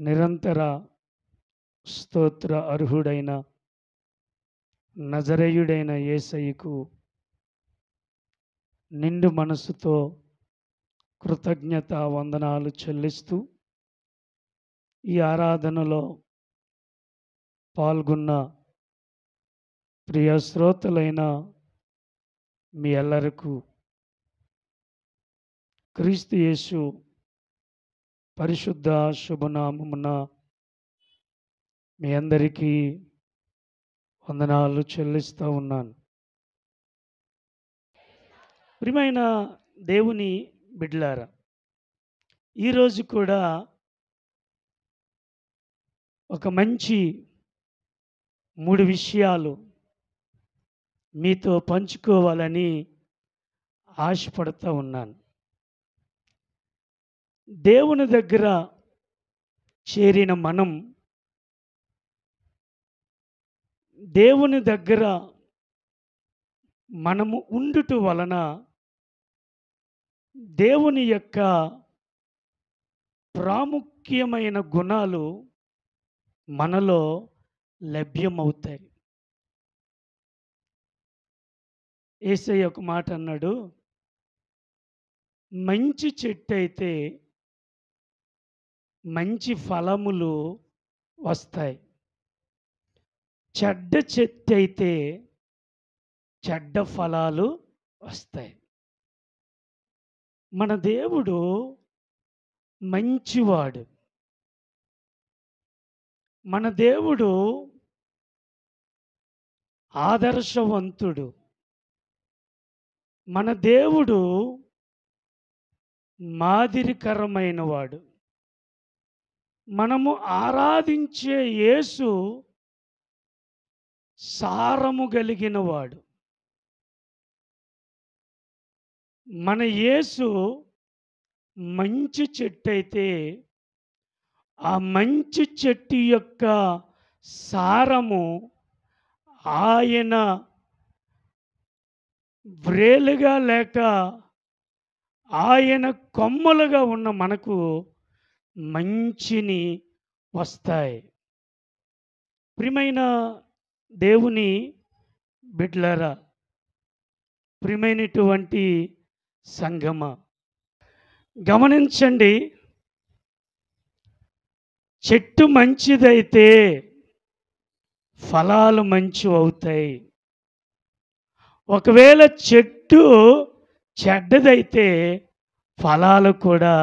నిరంతర స్తోత్ర అర్హుడైన నజరేయుడైన యేసయ్యకు నిండు మనసుతో కృతజ్ఞత వందనాలు చెల్లిస్తూ ఈ ఆరాధనలో పాల్గొన్న ప్రియ శ్రోతలైన మీ ಎಲ್ಲರಿಗೂ క్రీస్తు యేసు పరిశుద్ధ శుభనామమున మీ అందరికీ వందనాలు చెల్లిస్తూ ఉన్నాను. ప్రియమైన దేవుని బిడ్డలారా, ఈరోజు కూడా ఒక మంచి 3 విషయాలు మీతో పంచుకోవాలని ఆశపడుతూ ఉన్నాను. దేవుని దగ్గర చేరిన మనం దేవుని దగ్గర మనము ఉండుట వలన దేవుని యొక్క ప్రాముఖ్యమైన గుణాలు మనలో లభ్యమవుతాయి. యేసయ్య ఒక మాట అన్నాడు, మంచి చెట్టు అయితే మంచి ఫలములు వస్తాయి, చెడ్డ చెట్టు అయితే చెడ్డ ఫలాలు వస్తాయి. మన దేవుడు మంచివాడు. మన దేవుడు ఆదర్శవంతుడు. మన దేవుడు మాదిరికరమైన వాడు. మనము ఆరాధించే యేసు సారము కలిగిన వాడు. మన యేసు మంచి చెట్టు అయితే ఆ మంచి చెట్టు యొక్క సారము ఆయన వ్రేలుగా లేక ఆయన కొమ్మలుగా ఉన్న మనకు మంచిని వస్తాయి. ప్రియమైన దేవుని బిడ్డలారా, ప్రియమైనటువంటి సంగమ, గమనించండి. చెట్టు మంచిదైతే ఫలాలు మంచివి అవుతాయి. ఒకవేళ చెట్టు చెడ్డదైతే ఫలాలు కూడా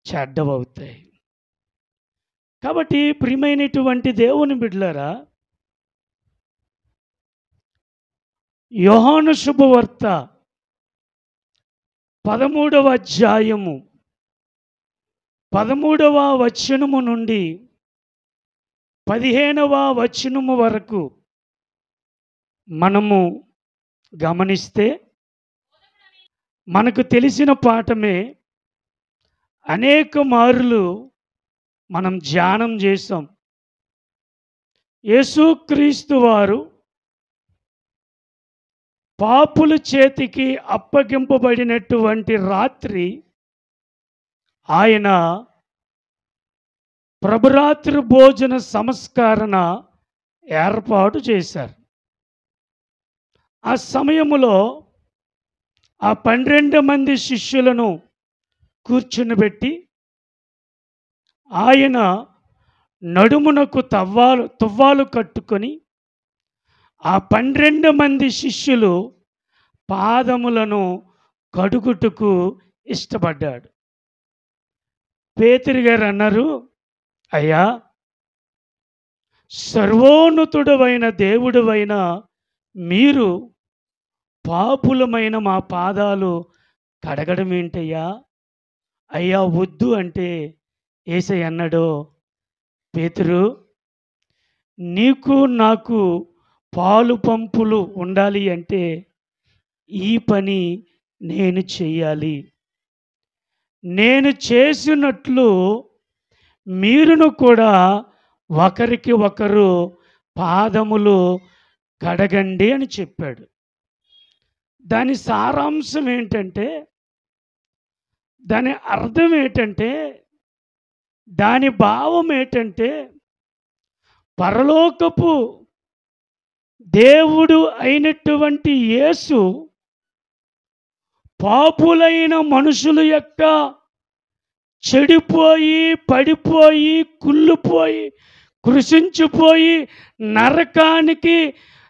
చెడ్డవవుతాయి. కాబట్టి ప్రియమైనటువంటి దేవుని బిడ్డలారా, యోహాను శుభవార్త 13వ అధ్యాయము 13వ వచనము నుండి 15వ వచనము వరకు మనము గమనిస్తే మనకు తెలిసిన పాఠమే. అనేక మార్లు మనం ధ్యానం చేసాం. యేసుక్రీస్తు వారు పాపుల చేతికి అప్పగింపబడినటువంటి రాత్రి ఆయన ప్రభురాత్రి భోజన సంస్కరణ ఏర్పాటు చేశారు. ఆ సమయములో ఆ 12 మంది శిష్యులను కూర్చునిబెట్టి ఆయన నడుమునకు తువ్వాలు కట్టుకొని ఆ 12 మంది శిష్యులు పాదములను కడుగుటకు ఇష్టపడ్డాడు. పేతురు గారు అన్నారు, అయ్యా, సర్వోన్నతుడవైన దేవుడవైన మీరు పాపులమైన మా పాదాలు కడగడం ఏంటయ్యా? అయ్యా వద్దు అంటే యేసయ్య అన్నాడు, పేతురు, నీకు నాకు పాలు పంపులు ఉండాలి అంటే ఈ పని నేను చెయ్యాలి. నేను చేసినట్లు మీరును కూడా ఒకరికి ఒకరు పాదములు కడగండి అని చెప్పాడు. దాని సారాంశం ఏంటంటే, దాని అర్థం ఏంటంటే, దాని భావం ఏంటంటే, పరలోకపు దేవుడు అయినటువంటి యేసు పాపులైన మనుషుల యొక్క చెడిపోయి, పడిపోయి, కుళ్ళిపోయి, కృషించిపోయి, నరకానికి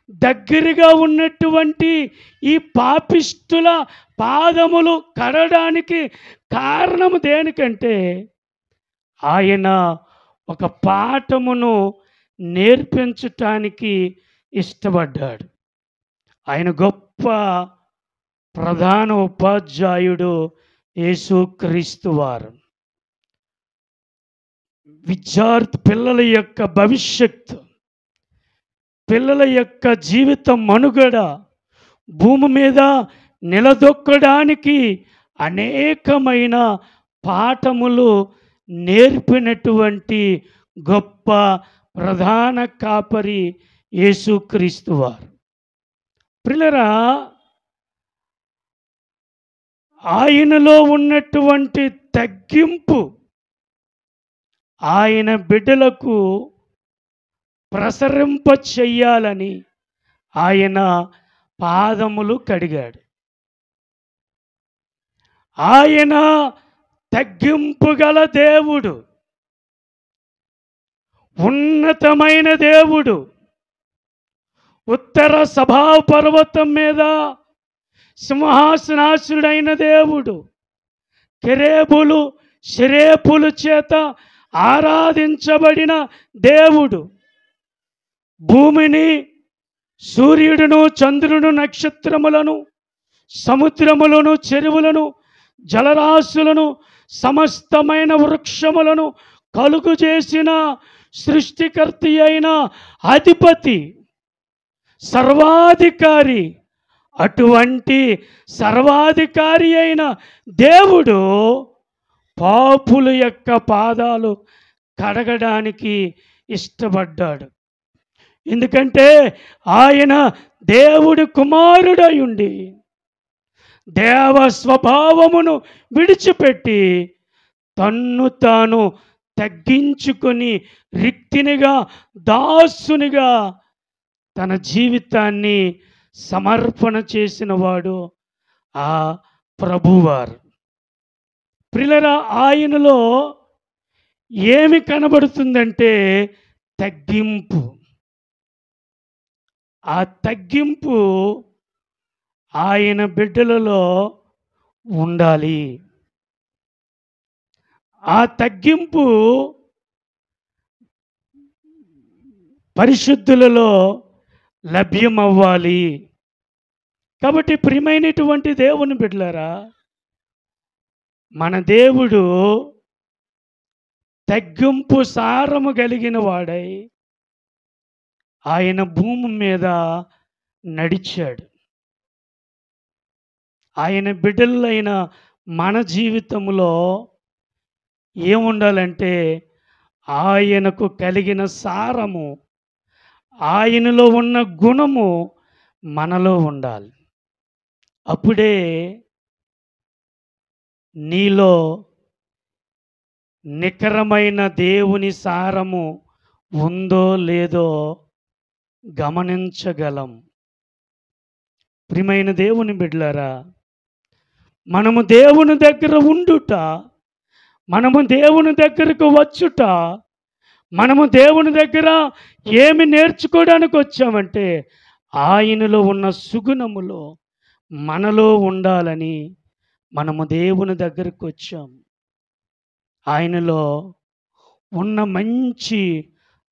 దగ్గరగా ఉన్నటువంటి ఈ పాపిష్టుల పాదములు కడడానికి కారణము దేనికంటే, ఆయన ఒక పాఠమును నేర్పించటానికి ఇష్టపడ్డాడు. ఆయన గొప్ప ప్రధాన ఉపాధ్యాయుడు యేసుక్రీస్తు వారు. పిల్లల యొక్క భవిష్యత్తు, పిల్లల యొక్క జీవిత మనుగడ భూమి మీద నిలదొక్కడానికి అనేకమైన పాఠములు నేర్పినటువంటి గొప్ప ప్రధాన కాపరి యేసుక్రీస్తు వారు. ప్రియులారా, ఆయనలో ఉన్నటువంటి తగ్గింపు ఆయన బిడ్డలకు ప్రసరింప చెయ్యాలని ఆయన పాదములు కడిగాడు. ఆయన తగ్గింపు గల దేవుడు, ఉన్నతమైన దేవుడు. ఉత్తర సభా పర్వతం మీద సింహాసనాసుడైన దేవుడు, కెరేబులు శరేపుల చేత ఆరాధించబడిన దేవుడు, భూమిని, సూర్యుడును, చంద్రుడు, నక్షత్రములను, సముద్రములను, చెరువులను, జలరాశులను, సమస్తమైన వృక్షములను కలుగు చేసిన సృష్టికర్త అయిన అధిపతి, సర్వాధికారి. అటువంటి సర్వాధికారి అయిన దేవుడు పాపుల యొక్క పాదాలు కడగడానికి ఇష్టపడ్డాడు. ఎందుకంటే ఆయన దేవుడి కుమారుడై ఉండి దేవ స్వభావమును విడిచిపెట్టి తన్ను తాను తగ్గించుకొని రిక్తినిగా, దాసునిగా తన జీవితాన్ని సమర్పణ చేసిన వాడు ఆ ప్రభువారు. ప్రియులారా, ఆయనలో ఏమి కనబడుతుందంటే తగ్గింపు. ఆ తగ్గింపు ఆయన బిడ్డలలో ఉండాలి. ఆ తగ్గింపు పరిశుద్ధులలో లభ్యమవ్వాలి. కాబట్టి ప్రియమైనటువంటి దేవుని బిడ్డలారా, మన దేవుడు తగ్గింపు సారము కలిగిన వాడై ఆయన భూమి మీద నడిచాడు. ఆయన బిడ్డలైన మన జీవితంలో ఏముండాలంటే ఆయనకు కలిగిన సారము, ఆయనలో ఉన్న గుణము మనలో ఉండాలి. అప్పుడే నీలో నికరమైన దేవుని సారము ఉందో లేదో గమనించగలం. ప్రియమైన దేవుని బిడ్డలారా, మనము దేవుని దగ్గర ఉండుట, మనము దేవుని దగ్గరకు వచ్చుట, మనము దేవుని దగ్గర ఏమి నేర్చుకోవడానికి వచ్చామంటే ఆయనలో ఉన్న సుగుణములో మనలో ఉండాలని మనము దేవుని దగ్గరకు వచ్చాం. ఆయనలో ఉన్న మంచి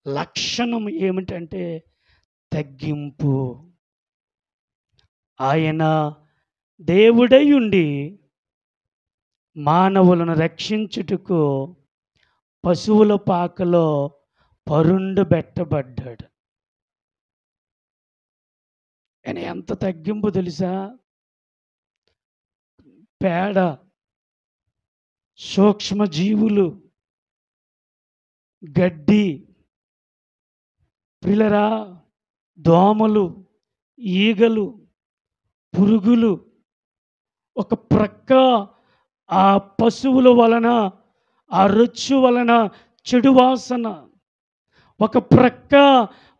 లక్షణం ఏమిటంటే తగ్గింపు. ఆయన దేవుడై ఉండి మానవులను రక్షించుటకు పశువుల పాకలో పరుండు పెట్టబడ్డాడు. ఆయన ఎంత తగ్గింపు తెలుసా? పేడ, సూక్ష్మజీవులు, గడ్డి, ప్రియులారా, దోమలు, ఈగలు, పురుగులు ఒక ప్రక్క ఆ పశువుల వలన, ఆ రొచ్చు వలన చెడు వాసన, ఒక ప్రక్క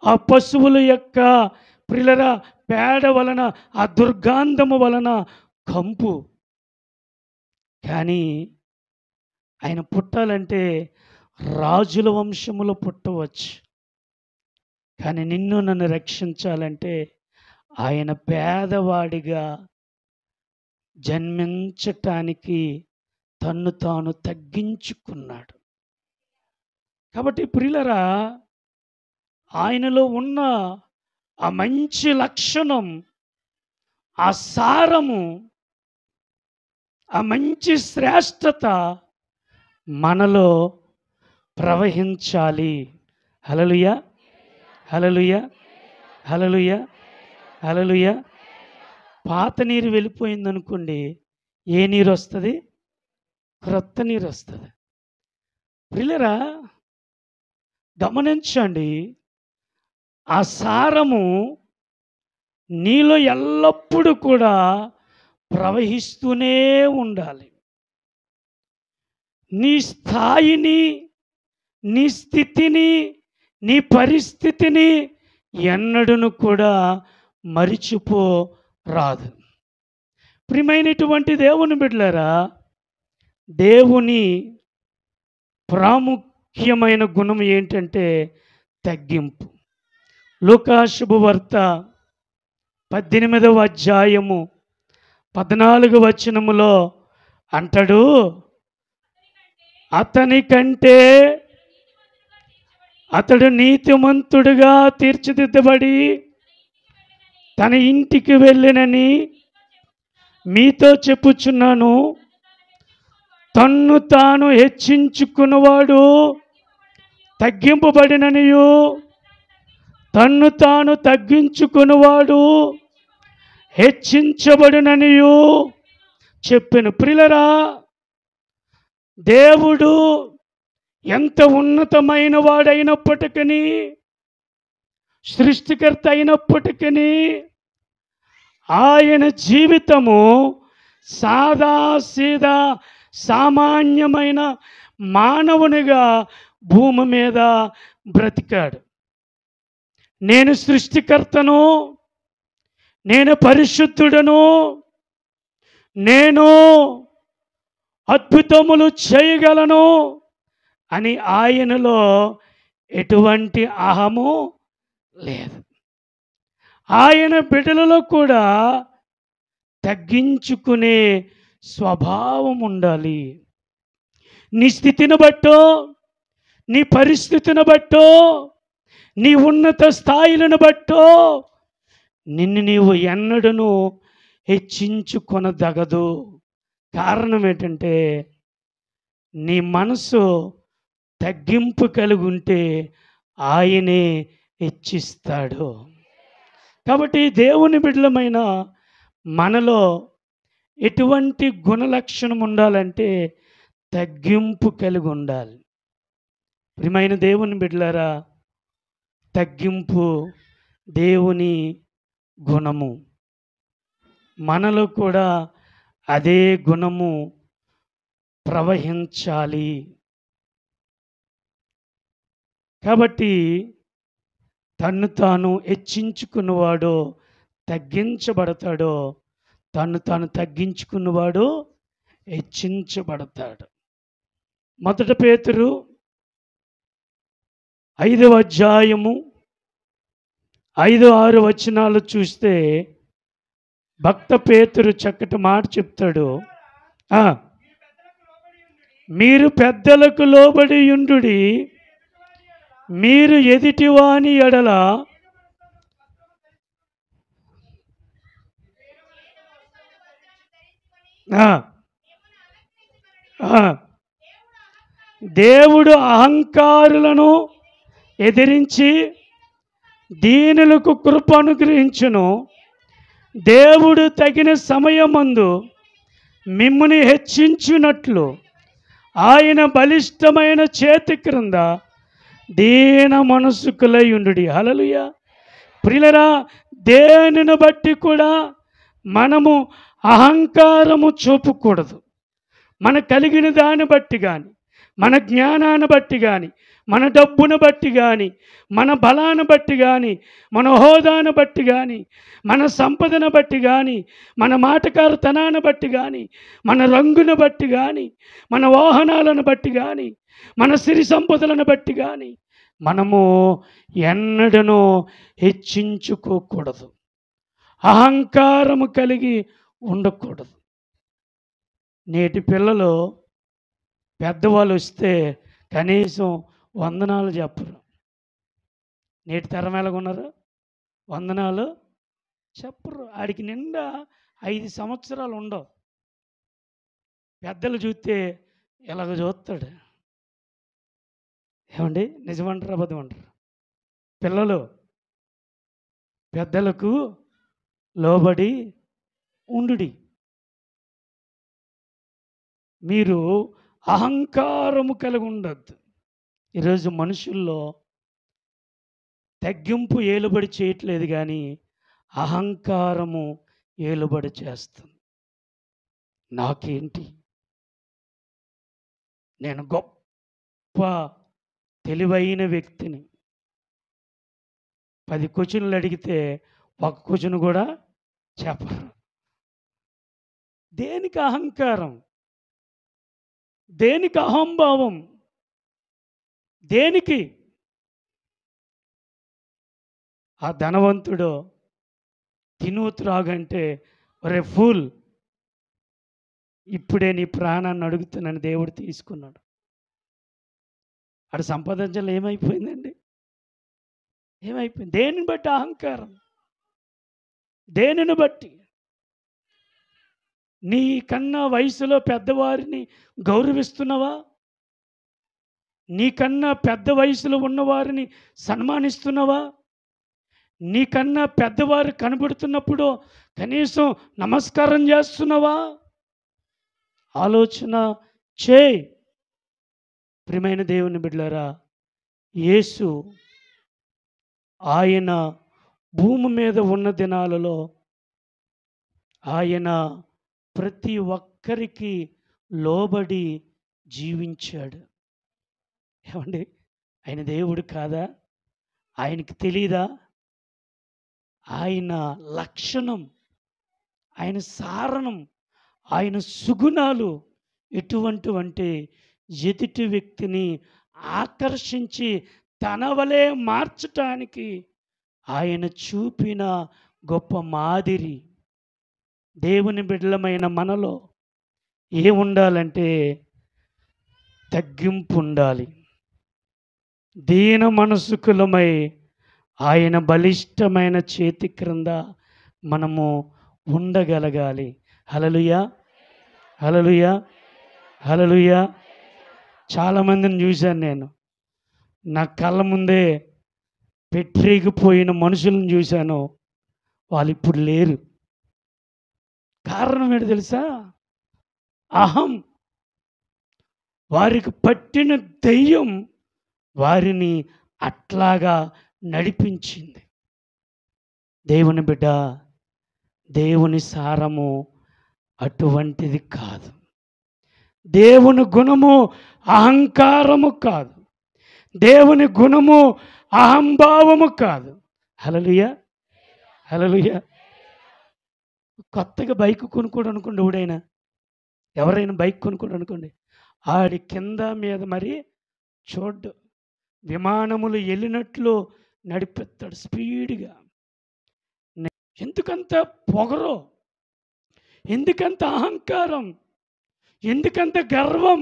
ఆ పశువుల యొక్క ప్రిలరా పేడ వలన, ఆ దుర్గాంధము వలన కంపు. కానీ ఆయన పుట్టాలంటే రాజుల వంశములో పుట్టవచ్చు. కానీ నిన్ను నన్ను రక్షించాలంటే ఆయన పేదవాడిగా జన్మించటానికి తన్ను తాను తగ్గించుకున్నాడు. కాబట్టి ప్రియులరా, ఆయనలో ఉన్న ఆ మంచి లక్షణం, ఆ సారము, ఆ మంచి శ్రేష్టత మనలో ప్రవహించాలి. హల్లెలూయా, హల్లెలూయా, హల్లెలూయా, హల్లెలూయా. పాత నీరు వెళ్ళిపోయిందనుకోండి, ఏ నీరు వస్తుంది? క్రొత్త నీరు వస్తుంది. ప్రియులరా, గమనించండి, ఆ సారము నీలో ఎల్లప్పుడూ కూడా ప్రవహిస్తూనే ఉండాలి. నీ స్థాయిని, నీ స్థితిని, నీ పరిస్థితిని ఎన్నడూను కూడా మరిచిపోరాదు. ప్రియమైనటువంటి దేవుని బిడ్డలారా, దేవుని ప్రాముఖ్యమైన గుణం ఏంటంటే తగ్గింపు. లూకా శుభవార్త 18వ అధ్యాయము 14వ వచనములో అంటాడు, అతని కంటే అతడు నీతిమంతుడుగా తీర్చిదిద్దబడి తన ఇంటికి వెళ్ళినని మీతో చెప్పుచున్నాను. తన్ను తాను హెచ్చించుకున్నవాడు తగ్గింపబడిననియు, తన్ను తాను తగ్గించుకున్నవాడు హెచ్చించబడిననియు చెప్పెను. ప్రియులరా, దేవుడు ఎంత ఉన్నతమైన వాడైనప్పటికీ, సృష్టికర్త అయినప్పటికీ, ఆయన జీవితము సాదాసీదా సామాన్యమైన మానవునిగా భూమి మీద బ్రతికాడు. నేను సృష్టికర్తను, నేను పరిశుద్ధుడను, నేను అద్భుతములు చేయగలను అని ఆయనలో ఎటువంటి అహము లేదు. ఆయన బిడ్డలలో కూడా తగ్గించుకునే స్వభావం ఉండాలి. నీ స్థితిని బట్టో, నీ పరిస్థితిని బట్టో, నీ ఉన్నత స్థాయిలను బట్టో నిన్ను నీవు ఎన్నడూను హెచ్చించుకొనదగదు. కారణం ఏంటంటే, నీ మనసు తగ్గింపు కలిగి ఉంటే ఆయనే హెచ్చిస్తాడు. కాబట్టి దేవుని బిడ్డలమైన మనలో ఎటువంటి గుణలక్షణం ఉండాలంటే తగ్గింపు కలిగి ఉండాలి. ప్రియమైన దేవుని బిడ్డలారా, తగ్గింపు దేవుని గుణము. మనలో కూడా అదే గుణము ప్రవహించాలి. కాబట్టి తన్ను తాను హెచ్చించుకున్నవాడో తగ్గించబడతాడో, తన్ను తాను తగ్గించుకున్నవాడు హెచ్చించబడతాడు. 1 పేతురు 5వ అధ్యాయము 5-6 వచనాలు చూస్తే భక్త పేతురు చక్కటి మాట చెప్తాడు. మీరు పెద్దలకు లోబడి యుండుడి, మీరు ఎదుటివాని ఎడల దేవుడు అహంకారులను ఎదిరించి దీనులకు కృప అనుగ్రహించును. దేవుడు తగిన సమయమందు మిమ్ముని హెచ్చించునట్లు ఆయన బలిష్టమైన చేతి క్రింద దీన మనసుకులై ఉండుడి. హల్లెలూయా. ప్రియులరా, దేనిని బట్టి కూడా మనము అహంకారము చూపకూడదు. మన కలిగిన దాన్ని బట్టి కానీ, మన జ్ఞానాన్ని బట్టి కానీ, మన డబ్బును బట్టి కానీ, మన బలాన్ని బట్టి కానీ, మన హోదాను బట్టి కానీ, మన సంపదను బట్టి కానీ, మన మాటకారుతనాన్ని బట్టి కానీ, మన రంగును బట్టి కానీ, మన వాహనాలను బట్టి కానీ, మన సిరి సంపదలను బట్టి కానీ మనము ఎన్నడనూ హెచ్చించుకోకూడదు. అహంకారము కలిగి ఉండకూడదు. నేటి పిల్లలు పెద్దవాళ్ళు వస్తే కనీసం వందనాలు చెప్పరు. నేటి తరం ఎలాగున్నారు? వందనాలు చెప్పరు. ఆడికి నిండా 5 సంవత్సరాలు ఉండవు. పెద్దలు చూస్తే ఇలాగ చూస్తాడు. ఏమండి, నిజమంటారు అబద్ధం అంటారు? పిల్లలు పెద్దలకు లోబడి ఉండుడి. మీరు అహంకారము కలిగి ఉండద్దు. ఈరోజు మనుషుల్లో తగ్గింపు ఏలుబడి చేయట్లేదు, కానీ అహంకారము ఏలుబడి చేస్తుంది. నాకేంటి, నేను గొప్ప తెలివైన వ్యక్తిని. 10 క్వశ్చన్లు అడిగితే ఒక క్వశ్చన్ కూడా చెప్పరు. దేనికి అహంకారం? దేనికి అహంభావం? దేనికి? ఆ ధనవంతుడు తిను త్రాగంటే, ఒరే ఫూల్, ఇప్పుడే నీ ప్రాణాన్ని అడుగుతున్నాను, దేవుడు తీసుకున్నాడు. అటు సంపాదించాలి. ఏమైపోయిందండి? ఏమైపోయింది? దేనిని బట్టి అహంకారం? దేనిని బట్టి? నీ కన్నా వయసులో పెద్దవారిని గౌరవిస్తున్నావా? నీకన్నా పెద్ద వయసులో ఉన్నవారిని సన్మానిస్తున్నావా? నీకన్నా పెద్దవారు కనబడుతున్నప్పుడు కనీసం నమస్కారం చేస్తున్నావా? ఆలోచన చేయి. ప్రియమైన దేవుని బిడ్డలారా, యేసు ఆయన భూమి మీద ఉన్న దినాలలో ఆయన ప్రతి ఒక్కరికి లోబడి జీవించాడు. ఏమండి, ఆయన దేవుడు కాదా? ఆయనకి తెలీదా? ఆయన లక్షణం, ఆయన సారణం, ఆయన సుగుణాలు ఎటువంటివంటే ఎదుటి వ్యక్తిని ఆకర్షించి తన వలె మార్చటానికి ఆయన చూపిన గొప్ప మాదిరి. దేవుని బిడ్డలమైన మనలో ఏముండాలంటే తగ్గింపు ఉండాలి. దీన మనసుకులమై ఆయన బలిష్టమైన చేతి క్రింద మనము ఉండగలగాలి. హల్లెలూయా, హల్లెలూయా, హల్లెలూయా. చాలామందిని చూశాను నేను. నా కళ్ళ ముందే పెట్టిరిగిపోయిన మనుషులను చూశాను. వాళ్ళు ఇప్పుడు లేరు. కారణం ఏంటి తెలుసా? అహం. వారికి పట్టిన దెయ్యం వారిని అట్లాగా నడిపించింది. దేవుని బిడ్డ, దేవుని సారము అటువంటిది కాదు. దేవుని గుణము అహంకారము కాదు. దేవుని గుణము అహంభావము కాదు. హల్లెలూయా, హల్లెలూయా. కొత్తగా బైక్ కొనుక్కోడు అనుకోండి, ఎవరైనా బైక్ కొనుక్కోడు అనుకోండి, ఆడి కింద మీద మరి చూడ్డు. విమానములు వెళ్ళినట్లు నడిపిస్తాడు స్పీడ్గా. ఎందుకంత పొగరు? ఎందుకంత అహంకారం? ఎందుకంత గర్వం?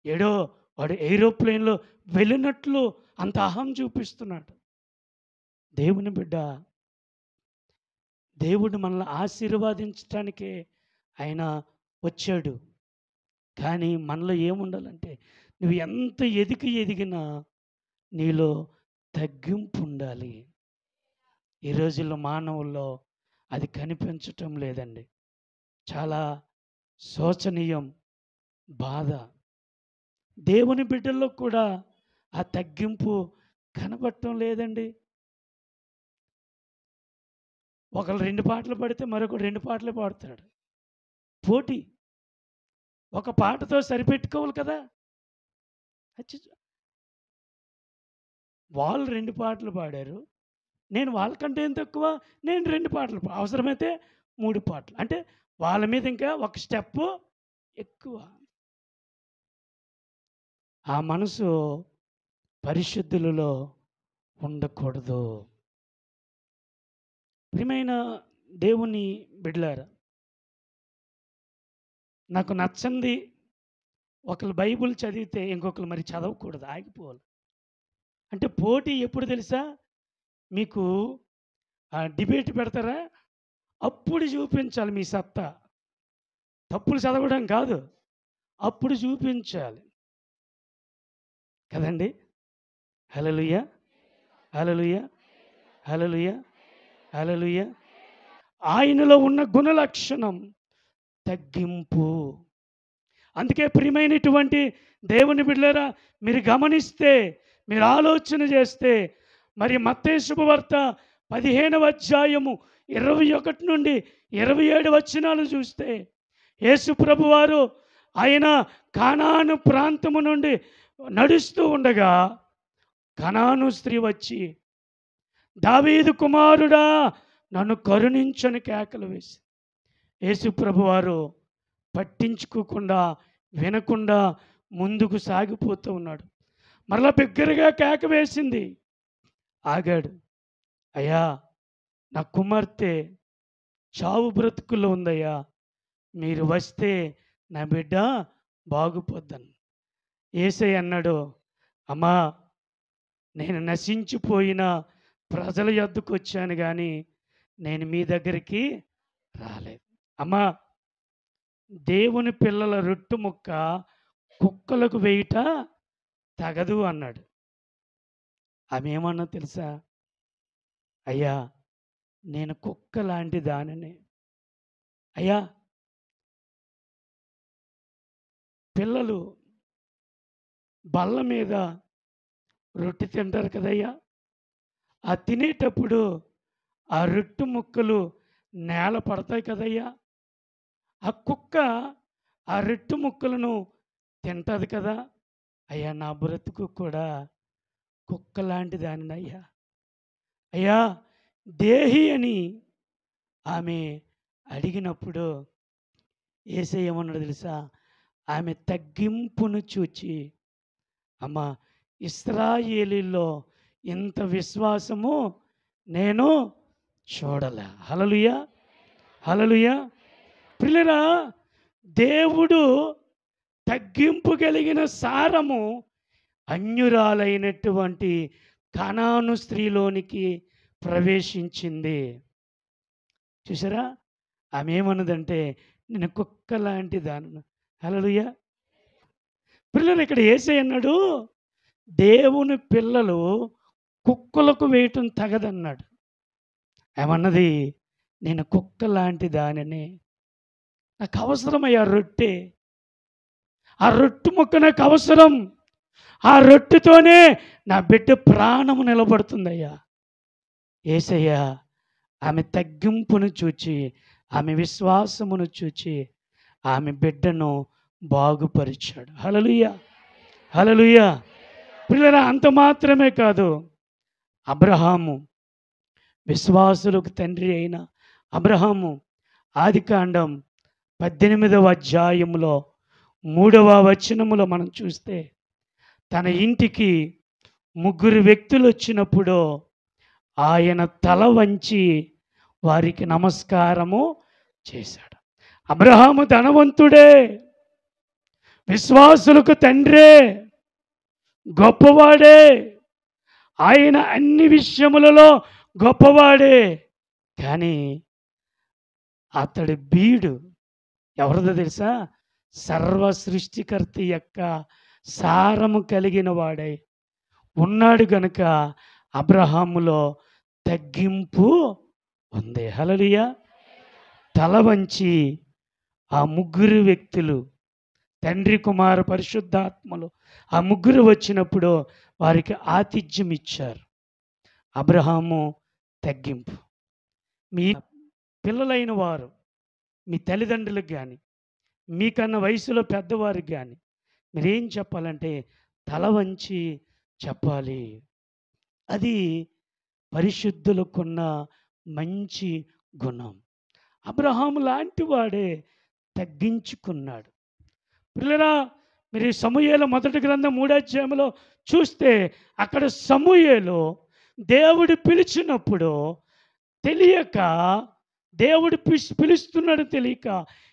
ఏడో వాడు ఏరోప్లేన్లో వెళ్ళినట్లు అంత అహం చూపిస్తున్నాడు. దేవుని బిడ్డ, దేవుడు మనల్ని ఆశీర్వదించడానికే ఆయన వచ్చాడు. కానీ మనలో ఏముండాలంటే, నువ్వు ఎంత ఎదిగినా నీలో తగ్గింపు ఉండాలి. ఈ రోజుల్లో మానవుల్లో అది కనిపించటం లేదండి. చాలా శోచనీయం, బాధ. దేవుని బిడ్డల్లో కూడా ఆ తగ్గింపు కనబడటం లేదండి. ఒకళ్ళు 2 పాటలు పాడితే మరొకడు 2 పాటలే పాడతాడు. పోటీ. ఒక పాటతో సరిపెట్టుకోవాలి కదా. అచ్చచ్చ! వాళ్ళు 2 పాటలు పాడారు. నేను వాళ్ళకంటే ఏం తక్కువ? నేను 2 పాటలు అవసరమైతే 3 పాటలు. అంటే వాళ్ళ మీద ఇంకా ఒక స్టెప్పు ఎక్కువ. ఆ మనసు పరిశుద్ధులలో ఉండకూడదు. ప్రియమైన దేవుని బిడ్డలారా, నాకు నచ్చంది ఒకళ్ళు బైబిల్ చదివితే ఇంకొకళ్ళు మరి చదవకూడదు, ఆగిపోవాలి. అంటే పోటీ ఎప్పుడు తెలుసా? మీకు డిబేట్ పెడతారా? అప్పుడు చూపించాలి మీ సత్తా. తప్పులు చదవడం కాదు. అప్పుడు చూపించాలి. కదండీ! హల్లెలూయా! హల్లెలూయా! హల్లెలూయా! హల్లెలూయా! ఆయనలో ఉన్న గుణలక్షణం తగ్గింపు. అందుకే ప్రియమైనటువంటి దేవుని బిడ్డలారా, మీరు గమనిస్తే, మీరు ఆలోచన చేస్తే, మరి మత్తయి శుభవార్త 15వ అధ్యాయము 21 నుండి 27 వచనాలు చూస్తే, యేసు ప్రభువారు ఆయన కానాను ప్రాంతము నుండి నడుస్తూ ఉండగా కనాను స్త్రీ వచ్చి, దావీదు కుమారుడా నన్ను కరుణించని కేకలు వేసి, యేసు ప్రభువారు పట్టించుకోకుండా, వినకుండా ముందుకు సాగిపోతూ ఉన్నాడు. మరలా బిగ్గరగా కేక వేసింది. ఆగాడు. అయ్యా, నా కుమార్తె చావు బ్రతుకుల్లో ఉందయ్యా, మీరు వస్తే నా బిడ్డ బాగుపోద్దని. యేసయ్య అన్నాడు, అమ్మా, నేను నశించిపోయిన ప్రజల యొద్దకు వచ్చాను కానీ నేను మీ దగ్గరికి రాలేదు. అమ్మా, దేవుని పిల్లల రొట్టు ముక్క కుక్కలకు వేయుట తగదు అన్నాడు. ఆమె ఏమన్నా తెలుసా? అయ్యా, నేను కుక్క లాంటి దానిని. అయ్యా, పిల్లలు బల్ల మీద రొట్టె తింటారు కదయ్యా, ఆ తినేటప్పుడు ఆ రొట్టె ముక్కలు నేల పడతాయి కదయ్యా, ఆ కుక్క ఆ రొట్టె ముక్కలను తింటది కదా. అయ్యా, నా బ్రతుకు కూడా కుక్క లాంటి దానినయ్యా. అయ్యా, దేహి అని ఆమె అడిగినప్పుడు యేసయ్య ఏమన్నాడు తెలుసా? ఆమె తగ్గింపును చూచి, అమ్మా, ఇశ్రాయేలీల్లో ఇంత విశ్వాసము నేను చూడలే. హల్లెలూయా! హల్లెలూయా! ప్రియులారా, దేవుడు తగ్గింపు కలిగిన సారము అన్యురాలైనటువంటి కనాను స్త్రీలోనికి ప్రవేశించింది. చూసారా? ఆమె ఏమన్నదంటే, నేను కుక్క లాంటి దాన్ని. హల్లెలూయా! పిల్లలు, ఇక్కడ యేసయ్య అన్నాడు, దేవుని పిల్లలు కుక్కలకు వేయటం తగదన్నాడు. ఏమన్నది? నేను కుక్క లాంటి దానిని. నాకు అవసరమయ్యా రొట్టె. ఆ రొట్టె ముక్క నాకు అవసరం. ఆ రొట్టెతోనే నా బిడ్డ ప్రాణము నిలబడుతుందయ్యా. యేసయ్య ఆమె తగ్గింపును చూచి, ఆమె విశ్వాసమును చూచి ఆమె బిడ్డను బాగుపరిచాడు. హల్లెలూయా! హల్లెలూయా! పిల్లరా, అంత మాత్రమే కాదు, అబ్రహాము, విశ్వాసులకు తండ్రి అయిన అబ్రహాము, ఆదికాండం 18వ అధ్యాయములో 3వ వచనములో మనం చూస్తే, తన ఇంటికి 3 వ్యక్తులు వచ్చినప్పుడు ఆయన తల వంచి వారికి నమస్కారము చేశాడు. అబ్రహాము ధనవంతుడే, విశ్వాసులకు తండ్రే, గొప్పవాడే, ఆయన అన్ని విషయములలో గొప్పవాడే. కానీ అతడి బీడు ఎవరిదో తెలుసా? సర్వ సృష్టికర్త యొక్క సారము కలిగిన వాడై ఉన్నాడు గనుక అబ్రహాములో తగ్గింపు ఉంది. హల్లెలూయా! తల వంచి ఆ 3 వ్యక్తులు, తండ్రి, కుమార, పరిశుద్ధాత్మలు, ఆ 3 వచ్చినప్పుడు వారికి ఆతిథ్యం ఇచ్చారు. అబ్రహాము తగ్గింపు. మీ పిల్లలైన వారు, మీ తల్లిదండ్రులకు కానీ, మీకన్నా వయసులో పెద్దవారికి కానీ మీరేం చెప్పాలంటే, తల వంచి చెప్పాలి. అది పరిశుద్ధులకున్న మంచి గుణం. అబ్రహాము లాంటి వాడే తగ్గించుకున్నాడు. పిల్లరా, మీరు ఈ సమూయేలు మొదటి గ్రంథం 3వ అధ్యాయంలో చూస్తే అక్కడ సమూయేలు దేవుడు పిలిచినప్పుడు తెలియక, దేవుడు పిలుస్తున్నాడు తెలియక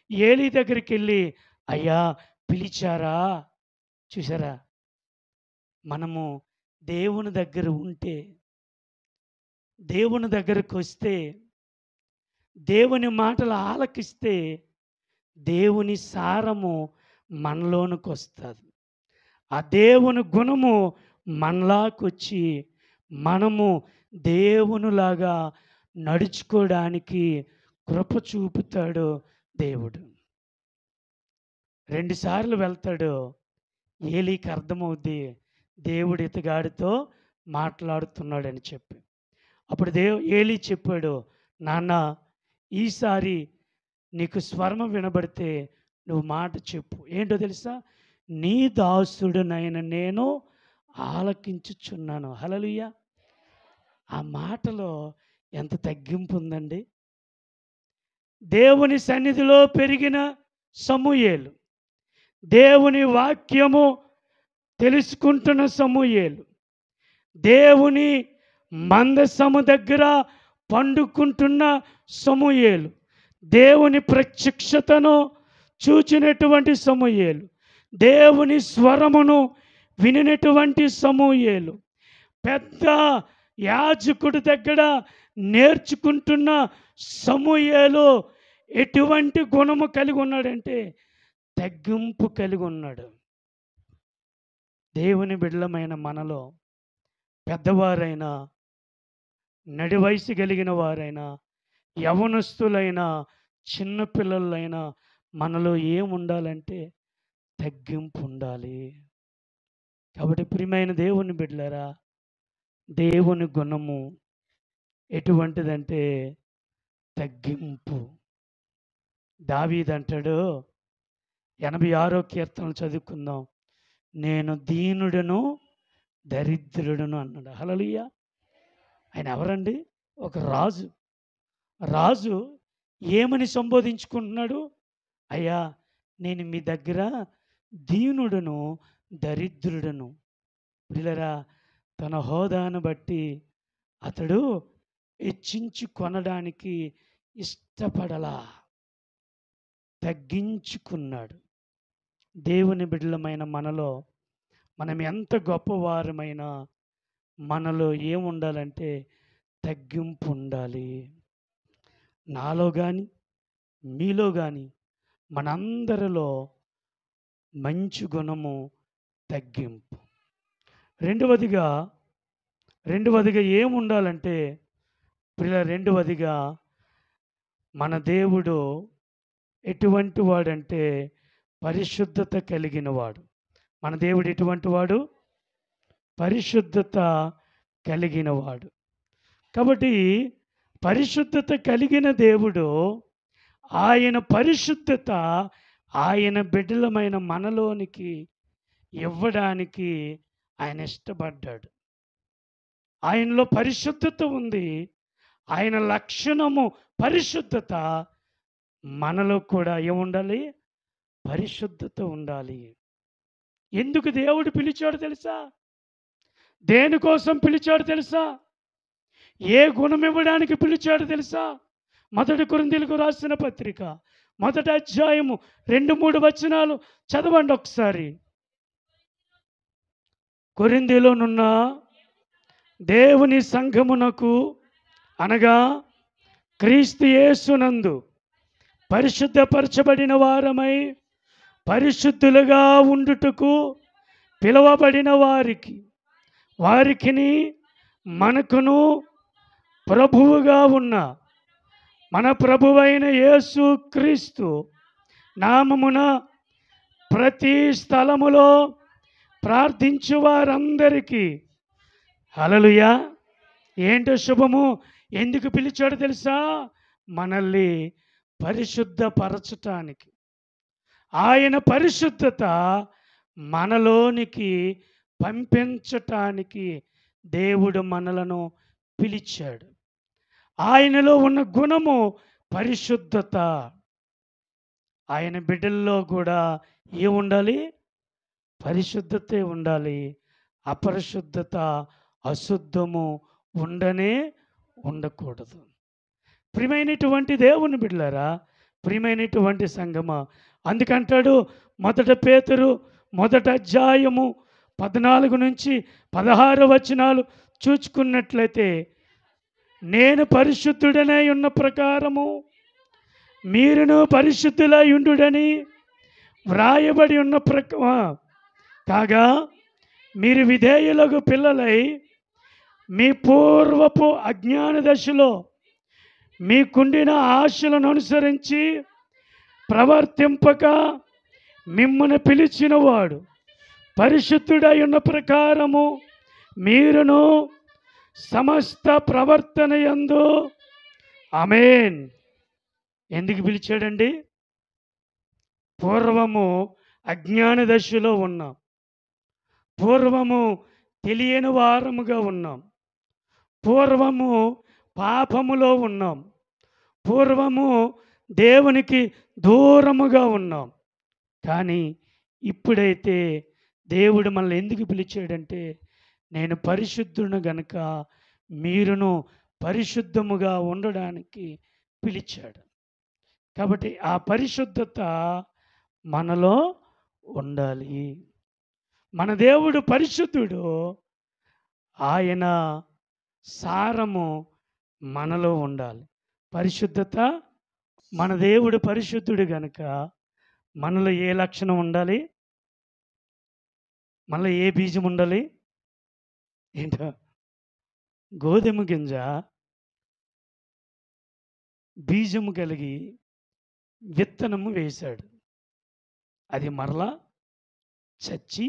ఏలీ దగ్గరికి వెళ్ళి, అయ్యా పిలిచారా? చూసారా, మనము దేవుని దగ్గర ఉంటే, దేవుని దగ్గరకు వస్తే, దేవుని మాటలు ఆలకిస్తే దేవుని సారము మనలోనికి వస్తుంది. ఆ దేవుని గుణము మనలాకి వచ్చి మనము దేవునిలాగా నడుచుకోవడానికి కృప చూపుతాడు దేవుడు. 2 సార్లు వెళ్తాడు. ఏలీకి అర్థమవుద్ది దేవుడు ఇతగాడితో మాట్లాడుతున్నాడని చెప్పి. అప్పుడు ఏలీ చెప్పాడు, నాన్న ఈసారి నీకు స్వరం వినబడితే నువ్వు మాట చెప్పు. ఏంటో తెలుసా? నీ దాసుడునైన నేను ఆలకించుచున్నాను. హల్లెలూయా. ఆ మాటలో ఎంత తగ్గింపు ఉందండి. దేవుని సన్నిధిలో పెరిగిన సమూయేలు, దేవుని వాక్యము తెలుసుకుంటున్న సమూయేలు, దేవుని మందసము దగ్గర పండుకుంటున్న సమూయేలు, దేవుని ప్రత్యక్షతను చూచినటువంటి సమూయేలు, దేవుని స్వరమును వినినటువంటి సమూయేలు, పెద్ద యాజకుడి దగ్గర నేర్చుకుంటున్న సమూయేలు ఎటువంటి గుణము కలిగి ఉన్నాడంటే తగ్గింపు కలిగి ఉన్నాడు. దేవుని బిడ్డలమైన మనలో పెద్దవారైనా, నడి వయసు కలిగిన వారైనా, యవనస్తులైనా, చిన్నపిల్లలైనా మనలో ఏముండాలంటే తగ్గింపు ఉండాలి. కాబట్టి ప్రియమైన దేవుని బిడ్డలారా, దేవుని గుణము ఎటువంటిదంటే తగ్గింపు. దావీదు అంటాడు, 86వ కీర్తన చదువుకుందాం, నేను దీనుడను దరిద్రుడను అన్నాడు. హల్లెలూయా. ఆయన ఎవరండి? ఒక రాజు. రాజు ఏమని సంబోధించుకుంటున్నాడు? అయ్యా నేను మీ దగ్గర దీనుడను దరిద్రుడను. పిల్లరా, తన హోదాను బట్టి అతడు హెచ్చించి కొనడానికి ఇష్టపడలా, తగ్గించుకున్నాడు. దేవుని బిడ్డలమైన మనలో మనం ఎంత గొప్పవారమైనా మనలో ఏముండాలంటే తగ్గింపు ఉండాలి. నాలో కానీ మీలో కానీ మనందరిలో మంచి గుణము తగ్గింపు. రెండవదిగా ఏముండాలంటే రెండవదిగా మన దేవుడు ఎటువంటి వాడంటే పరిశుద్ధత కలిగిన వాడు. మన దేవుడు ఎటువంటి వాడు? పరిశుద్ధత కలిగిన వాడు. కాబట్టి పరిశుద్ధత కలిగిన దేవుడు, ఆయన పరిశుద్ధత ఆయన బిడ్డలమైన మనలోనికి ఇవ్వడానికి ఆయన ఇష్టపడ్డాడు. ఆయనలో పరిశుద్ధత ఉంది. ఆయన లక్షణము పరిశుద్ధత. మనలో కూడా ఏముండాలి? పరిశుద్ధత ఉండాలి. ఎందుకు దేవుడు పిలిచాడు తెలుసా? దేనికోసం పిలిచాడు తెలుసా? ఏ గుణం ఇవ్వడానికి పిలిచాడు తెలుసా? 1 కొరింథీయులకు రాసిన పత్రిక 1వ అధ్యాయము 2-3 వచనాలు చదవండి ఒకసారి. కొరింథీలోనున్న దేవుని సంఘమునకు, అనగా క్రీస్తు యేసునందు పరిశుద్ధపరచబడిన వారమై పరిశుద్ధులుగా ఉండుటకు పిలువబడిన వారికిని మనకును ప్రభువుగా ఉన్న మన ప్రభువైన యేసు క్రీస్తు నామమున ప్రతి స్థలములో ప్రార్థించు వారందరికీ. హల్లెలూయా. ఏంటో శుభము? ఎందుకు పిలిచాడు తెలుసా? మనల్ని పరిశుద్ధపరచటానికి. ఆయన పరిశుద్ధత మనలోనికి పంపించటానికి దేవుడు మనలను పిలిచాడు. ఆయనలో ఉన్న గుణము పరిశుద్ధత. ఆయన బిడ్డల్లో కూడా ఏముండాలి? పరిశుద్ధతే ఉండాలి. అపరిశుద్ధత, అశుద్ధము ఉండనే ఉండకూడదు. ప్రియమైనటువంటి దేవుని బిడ్డలారా, ప్రియమైనటువంటి సంగమా, అందుకంటాడు మొదట పేతురు మొదటి అధ్యాయము 14 నుంచి 16 వచనాలు చూచుకున్నట్లయితే, నేను పరిశుద్ధుడనై ఉన్న ప్రకారము మీరును పరిశుద్ధులై ఉండుడని వ్రాయబడి ఉన్న కాగా మీరు విధేయులకు పిల్లలై మీ పూర్వపు అజ్ఞాన దశలో మీకుండిన ఆశలను అనుసరించి ప్రవర్తింపక మిమ్మల్ని పిలిచిన వాడు పరిశుద్ధుడై ఉన్న ప్రకారము మీరును సమస్త ప్రవర్తన యందు ఆమేన్. ఎందుకు పిలిచాడండి? పూర్వము అజ్ఞాన దశలో ఉన్నాం. పూర్వము తెలియని వారముగా ఉన్నాం. పూర్వము పాపములో ఉన్నాం. పూర్వము దేవునికి దూరముగా ఉన్నాం. కానీ ఇప్పుడైతే దేవుడు మనల్ని ఎందుకు పిలిచాడంటే, నేను పరిశుద్ధుని గనుక మీరును పరిశుద్ధముగా ఉండడానికి పిలిచాడు. కాబట్టి ఆ పరిశుద్ధత మనలో ఉండాలి. మన దేవుడు పరిశుద్ధుడు. ఆయన సారము మనలో ఉండాలి. పరిశుద్ధత, మన దేవుడు పరిశుద్ధుడు గనుక మనలో ఏ లక్షణం ఉండాలి? మనలో ఏ బీజం ఉండాలి? ఏంటో, గోధుమ గింజ బీజము కలిగి విత్తనము వేశాడు. అది మరలా చచ్చి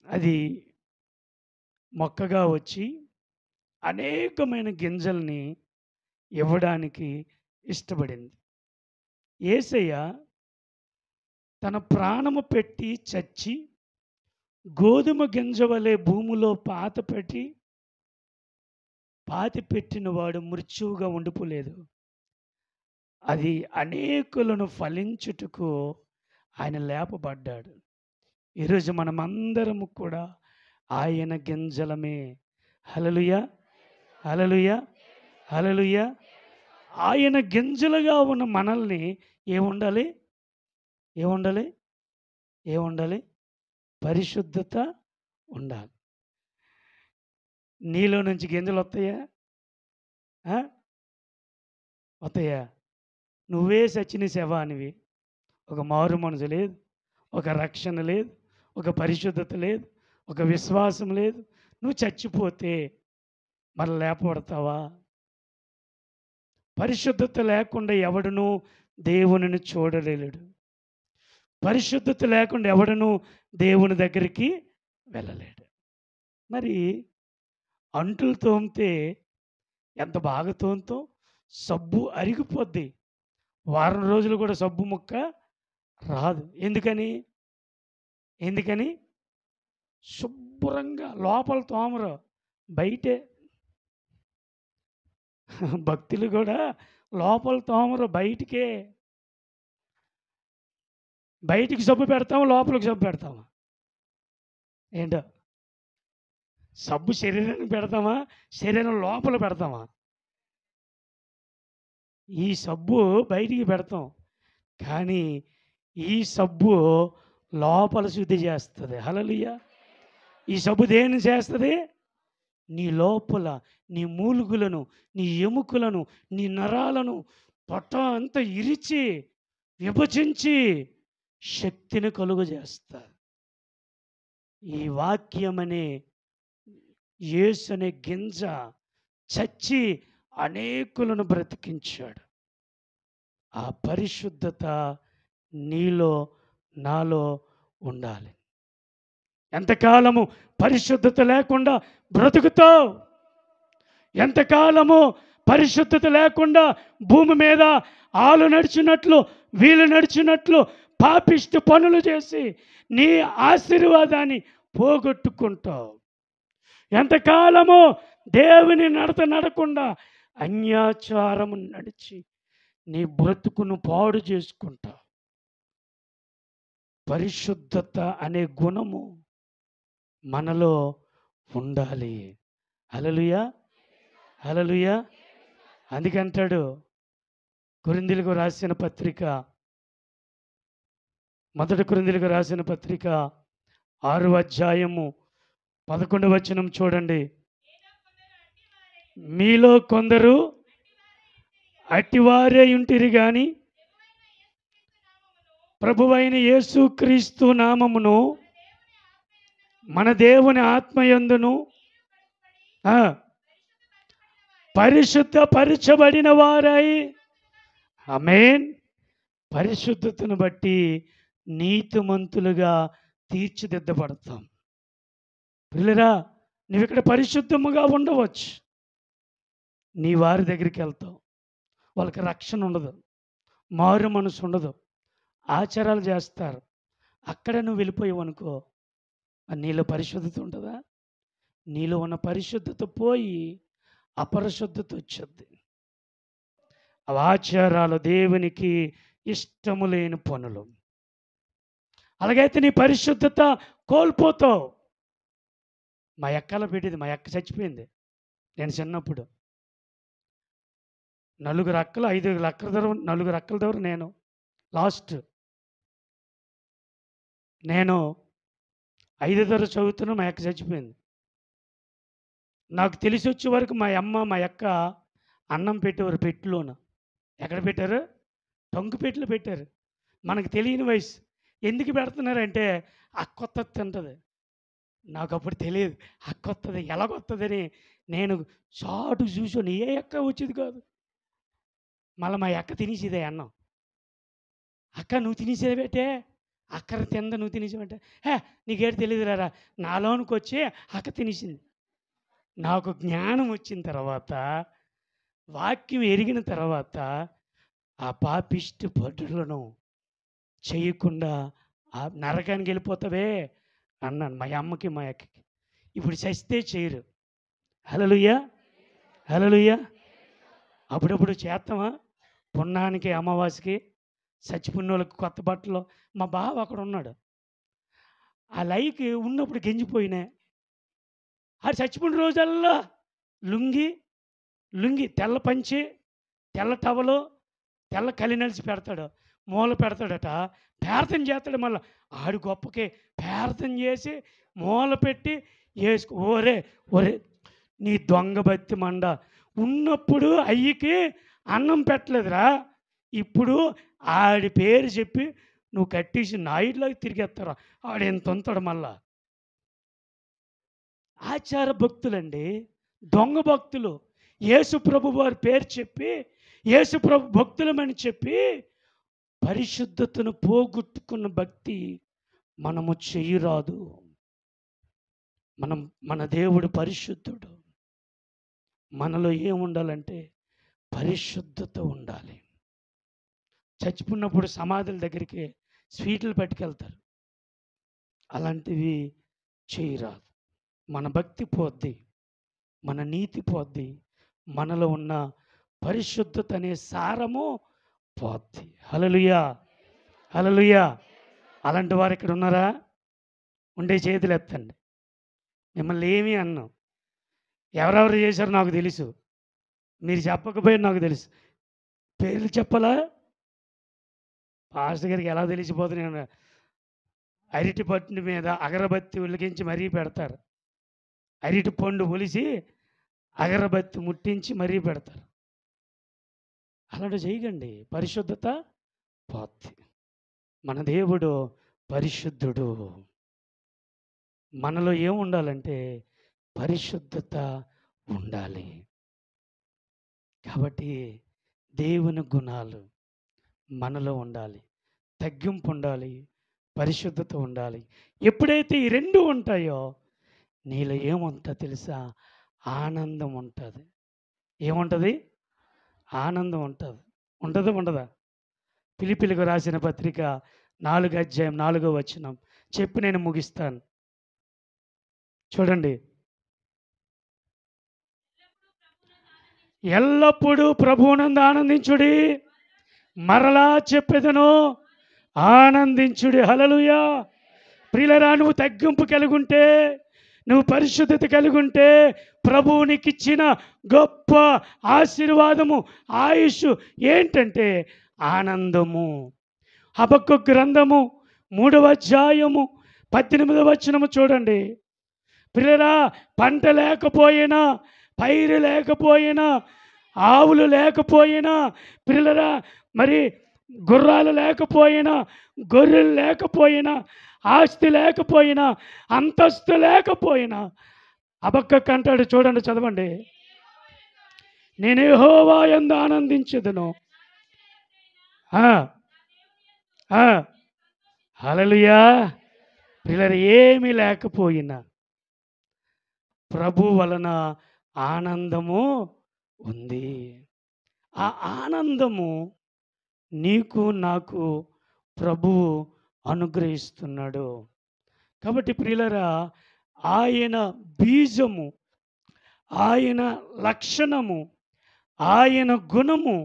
అది మొక్కగా వచ్చి అనేకమైన గింజల్ని ఇవ్వడానికి ఇష్టపడింది. యేసయ్య తన ప్రాణము పెట్టి చచ్చి గోధుమ గింజ వలె భూమిలో పాతి పెట్టిన వాడు మృత్యువుగా ఉండిపోలేదు. అది అనేకులను ఫలించుటకు ఆయన లేపబడ్డాడు. ఈరోజు మనమందరము కూడా ఆయన గింజలమే. హల్లెలూయా, హల్లెలూయా, హల్లెలూయా. ఆయన గింజలుగా ఉన్న మనల్ని ఏముండాలి? ఏముండాలి? ఏముండాలి? పరిశుద్ధత ఉండాలి. నీలో నుంచి గింజలు వస్తాయా? వస్తాయా? నువ్వే సచిన శవానివి. ఒక మారు మనసు లేదు, ఒక రక్షణ లేదు, ఒక పరిశుద్ధత లేదు, ఒక విశ్వాసం లేదు. నువ్వు చచ్చిపోతే మరి లేపబడతావా? పరిశుద్ధత లేకుండా ఎవడును దేవునిని చూడలేడు. పరిశుద్ధత లేకుండా ఎవడును దేవుని దగ్గరికి వెళ్ళలేడు. మరి అంటులు తోమితే ఎంత బాగా తోముతాం, సబ్బు అరిగిపోద్ది. వారం రోజులు కూడా సబ్బు ముక్క రాదు. ఎందుకని శుభ్రంగా లోపల తోమరు, బయటే. భక్తులు కూడా లోపల తోమరు, బయటికి సబ్బు పెడతాము, లోపలికి సబ్బు పెడతామా? ఏంటో, సబ్బు శరీరానికి పెడతామా, శరీరం లోపల పెడతామా? ఈ సబ్బు బయటికి పెడతాం, కానీ ఈ సబ్బు లోపల శుద్ధి చేస్తుంది. హల్లెలూయా. ఈ సబ్బు దేన్ని చేస్తుంది? నీ లోపల నీ మూలుగులను, నీ ఎముకలను, నీ నరాలను పొట్ట అంతా ఇరిచి విభజించి శక్తిని కలుగజేస్తారు. ఈ వాక్యమనే యేసు అనే గింజ చచ్చి అనేకులను బ్రతికించాడు. ఆ పరిశుద్ధత నీలో నాలో ఉండాలి. ఎంతకాలము పరిశుద్ధత లేకుండా బ్రతుకుతావు? ఎంతకాలము పరిశుద్ధత లేకుండా భూమి మీద ఆలు నడిచినట్లు వీళ్ళు నడిచినట్లు పాపిష్టి పనులు చేసి నీ ఆశీర్వాదాన్ని పోగొట్టుకుంటావు. ఎంతకాలము దేవుని నడకుండా అన్యాచారము నడిచి నీ బ్రతుకును పాడు చేసుకుంటావు. పరిశుద్ధత అనే గుణము మనలో ఉండాలి. హల్లెలూయా, హల్లెలూయా. అందుకంటాడు కొరింథీయులకు రాసిన పత్రిక, మొదటి కొరింథీయులకు రాసిన పత్రిక 6వ అధ్యాయము 11వ వచనం చూడండి. మీలో కొందరు అట్టివారే ఉంటిరి గాని ప్రభువైన యేసుక్రీస్తు నామమును మన దేవుని ఆత్మయందును పరిశుద్ధపరచబడిన వారై, ఆమేన్, పరిశుద్ధతను బట్టి నీతిమంతులుగా తీర్చిదిద్దబడతాం. పిల్లరా, నువ్వు ఇక్కడ పరిశుద్ధముగా ఉండవచ్చు. నీ వారి దగ్గరికి వెళ్తావు, వాళ్ళకి రక్షణ ఉండదు, మారు మనసు ఉండదు, ఆచారాలు చేస్తారు. అక్కడ నువ్వు వెళ్ళిపోయావు అనుకో, నీలో పరిశుద్ధత ఉంటుందా? నీలో ఉన్న పరిశుద్ధత పోయి అపరిశుద్ధత వచ్చేది. ఆచారాలు దేవునికి ఇష్టము లేని పనులు. అలాగైతే నీ పరిశుద్ధత కోల్పోతావు. మా అక్కలో పెట్టింది, మా అక్క చచ్చిపోయింది నేను చిన్నప్పుడు. 4 అక్కలు 5 అక్కల దగ్గర, 4 అక్కల దగ్గర నేను లాస్ట్. నేను 5వ తరగతి చదువుతున్నా, మా అక్క చచ్చిపోయింది. నాకు తెలిసి వచ్చే వరకు మా అమ్మ మా అక్క అన్నం పెట్టేవారు పెట్టిలోన. ఎక్కడ పెట్టారు? టొంకు పెట్టిలో పెట్టారు. మనకు తెలియని వయసు. ఎందుకు పెడుతున్నారంటే అక్కొత్తది తింటుంది. నాకు అప్పుడు తెలియదు అక్కొత్తది ఎలాగొస్తుందని. నేను చాటు చూసాను, ఏ అక్క వచ్చేది కాదు. మళ్ళీ మా అక్క తినేసేదే అన్నం. అక్క నువ్వు తినేసేదేంటే, అక్కడ తింద నువ్వు తినేసేవంటే, నీకేటి తెలియదురా, నాలోనికి వచ్చి అక్క తినేసింది. నాకు జ్ఞానం వచ్చిన తర్వాత, వాక్యం ఎరిగిన తర్వాత ఆ పాపిష్టి పనులను చేయకుండా ఆ నరకానికి వెళ్ళిపోతావే అన్నాను మా అమ్మకి మా అక్కకి. ఇప్పుడు చస్తే చేయరు. హల్లెలూయా, హల్లెలూయా. అప్పుడప్పుడు చేస్తామా? పున్నానికి అమావాస్యకి చచ్చిపోయినోళ్ళకి కొత్త బట్టలు. మా బావ అక్కడ ఉన్నాడు. ఆ లైకి ఉన్నప్పుడు గెంజిపోయినాయి. అది చచ్చిపోయిన రోజల్లా లుంగి తెల్ల పంచి, తెల్ల టవలు, తెల్ల కలినలిసి పెడతాడు, మూల పెడతాడట. ప్రార్థన చేస్తాడు. మళ్ళీ ఆడి గొప్పకి ప్రార్థన చేసి మూల పెట్టి వేసుకో. ఓరే నీ దొంగ బత్తి మండ, ఉన్నప్పుడు అయ్యకి అన్నం పెట్టలేదురా, ఇప్పుడు ఆడి పేరు చెప్పి నువ్వు కట్టేసి నాయుడులాగా తిరిగేస్తారా? ఆడెంత ఉంటాడు మళ్ళా. ఆచార భక్తులండి, దొంగ భక్తులు. యేసు ప్రభు వారి పేరు చెప్పి యేసు ప్రభు భక్తులమని చెప్పి పరిశుద్ధతను పోగొట్టుకున్న భక్తి మనము చేయరాదు. మన దేవుడు పరిశుద్ధుడు. మనలో ఏముండాలంటే పరిశుద్ధత ఉండాలి. చచ్చిపోయినప్పుడు సమాధుల దగ్గరికి స్వీట్లు పట్టుకెళ్తారు. అలాంటివి చేయరాదు. మన భక్తి పోద్ది, మన నీతి పోద్ది, మనలో ఉన్న పరిశుద్ధత అనే సారము పోద్ది. హల్లెలూయా, హల్లెలూయా. అలాంటి వారు ఇక్కడ ఉన్నారా? ఉండే చేతులు ఎత్తండి. మిమ్మల్ని ఏమీ అన్నాం. ఎవరెవరు చేశారో నాకు తెలుసు, మీరు చెప్పకపోయినా నాకు తెలుసు. పేర్లు చెప్పాలా? పాస్టర్ గారికి ఎలా తెలిసిపోతుంది? నేను అరటి పట్టు మీద అగరబత్తి ఉలికించి మరీ పెడతారు. అరటి పండు ఒలిసి అగరబత్తి ముట్టించి మరీ పెడతారు. అలాంటి చేయకండి, పరిశుద్ధత పోద్ది. మన దేవుడు పరిశుద్ధుడు. మనలో ఏం ఉండాలంటే పరిశుద్ధత ఉండాలి. కాబట్టి దేవుని గుణాలు మనలో ఉండాలి. తగ్గింపు ఉండాలి, పరిశుద్ధత ఉండాలి. ఎప్పుడైతే ఈ రెండు ఉంటాయో నీలో ఏముంటుంది తెలుసా? ఆనందం ఉంటుంది. ఏముంటుంది? ఆనందం ఉంటుంది. ఉంటుందా ఉండదా? ఫిలిప్పీలకు రాసిన పత్రిక 4 అధ్యాయం 4వ వచనం చెప్పి నేను ముగిస్తాను. చూడండి. ఎల్లప్పుడూ ప్రభువునందు ఆనందించుడి, మరలా చెప్పెదను ఆనందించుడి. హల్లెలూయా. ప్రియులారా, నువ్వు తగ్గింపు కలిగుంటే, నువ్వు పరిశుద్ధత కలిగుంటే, ప్రభువు నీకు ఇచ్చిన గొప్ప ఆశీర్వాదము, ఆయుష్ ఏంటంటే ఆనందము. హబక్కు గ్రంథము 3వ అధ్యాయము 18వ వచనము చూడండి. ప్రియులారా, పంట లేకపోయినా, పైరు లేకపోయినా, ఆవులు లేకపోయినా, ప్రియులారా, మరి గుర్రాలు లేకపోయినా, గొర్రెలు లేకపోయినా, ఆస్తి లేకపోయినా, అంతస్తు లేకపోయినా, హబక్కకు అంటాడు చూడండి, చదవండి. నేను యెహోవా యందు ఆనందించెదను. హల్లెలూయా. ప్రియులారా, ఏమీ లేకపోయినా ప్రభు వలన ఆనందము ఉంది. ఆ ఆనందము నీకు నాకు ప్రభువు అనుగ్రహిస్తున్నాడు. కాబట్టి ప్రియులారా, ఆయన బీజము, ఆయన లక్షణము, ఆయన గుణము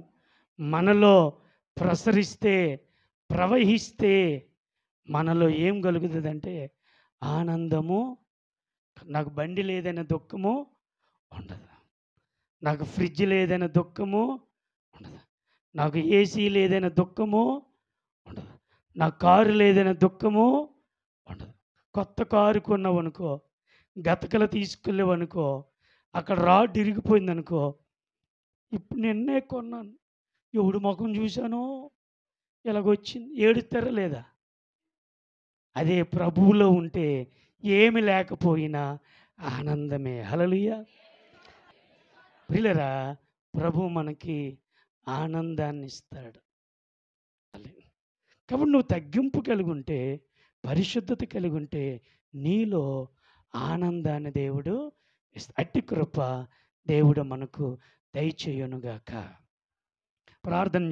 మనలో ప్రసరిస్తే, ప్రవహిస్తే మనలో ఏం కలుగుతుందంటే ఆనందము. నాకు బండి లేదనే దుఃఖము ఉండదు, నాకు ఫ్రిడ్జ్ లేదనే దుఃఖము ఉండదు, నాకు ఏసీ లేదనే దుఃఖము ఉండదు, నాకు కారు లేదనే దుఃఖము ఉండదు. కొత్త కారు కొన్నావనుకో, గతకలు తీసుకెళ్ళావనుకో, అక్కడ రాడ్ ఇరిగిపోయిందనుకో, ఇప్పుడు నిన్నే కొన్నాను, ఎవడు ముఖం చూశానో ఇలాగొచ్చింది, ఏడుస్తారా లేదా? అదే ప్రభువులో ఉంటే ఏమి లేకపోయినా ఆనందమే. హల్లెలూయా. ప్రియులారా, ప్రభు మనకి ఆనందాన్ని ఇస్తాడు. కాబట్టి నువ్వు తగ్గింపు కలిగి ఉంటే, పరిశుద్ధత కలిగి ఉంటే నీలో ఆనందాన్ని దేవుడు అట్టి కృప దేవుడు మనకు దయచేయునుగాక. ప్రార్థన